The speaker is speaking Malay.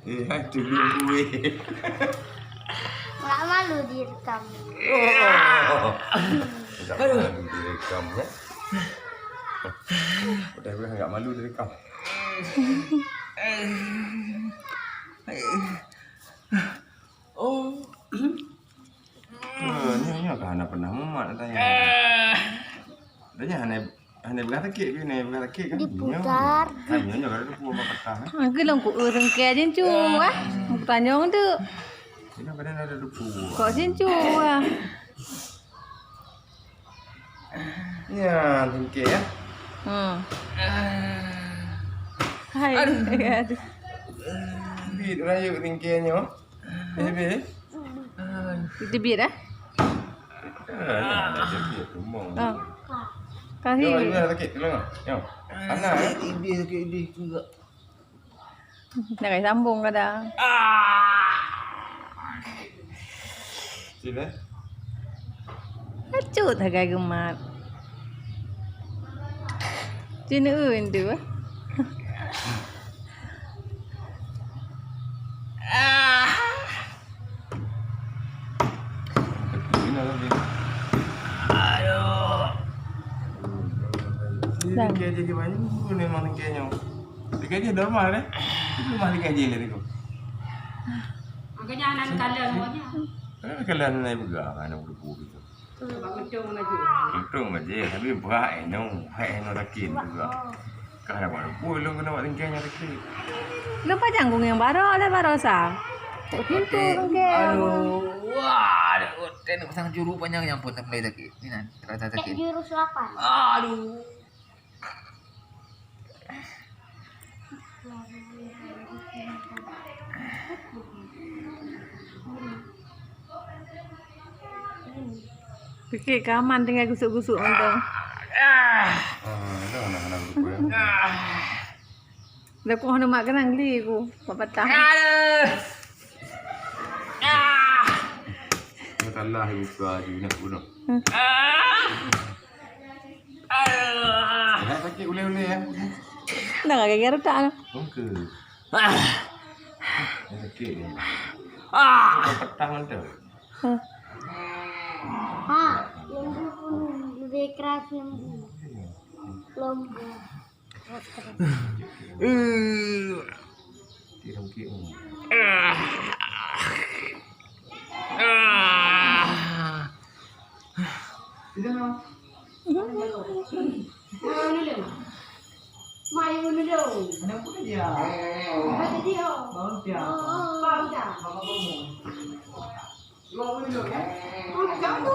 Iya, dulu gue. Nggak malu direkam. Nggak malu direkam ya. Udah bilang nggak malu direkam. Oh. Ini kan pernah muat tanya. Tanya hanya berkata kek ni berkata kek kan. Diputar. Hanya kalau tu buat petang. Aku lang ko urang kaya din chu ah. Tanyong tu. Ini badan ada dupu. Kok sin chu ah. Ya, tingke ya. Hai. Aduh. Bit rayu tingkenya. Bebe. Dibit ah. Jadi rumong. Kasi. Yo, ini ada kek tolong. Yo. Anak ya. Ini sakit ini juga. Nakasambong ka dah. Sila. Acut agak gemat. Cinuun tu ah. Ini lagi. Dah. Tingke aja gimana? Ini memang tingkenya. Tingke aja normal deh. Itu mah tingke aja lah itu. Makanya anak kalian semuanya. Kalian naik pegang anak dupu gitu. Untung aja. Untung aja, tapi berat eno takin juga. Karena apa? Boleh kena buat tingkenya takin. Lupa janggung yang baru oleh barosa. Pintu ke. Aduh, wah, ada hotel pasang juru panjang yang pun tak boleh sakit. Ini nan, terasa Kayak sakit. jurus 8. Aduh. Fikir kaman tinggal gusuk-gusuk untung. Ada anak-anak dupu ya. Dah ku hendak mak kenang li ku. Patah. Allah ibu baju nak bunuh. Sakit boleh ya. Dah gak kira tak. Mungkin. Sakit ni. Petang tu. Lembu pun lebih keras lembu. Lembu. Tidak mungkin. Mai mana dong? Ada pun dia. Ada dia. Bangun dia. Bang dah. Mama bangun. Dua pun dia kan? Kamu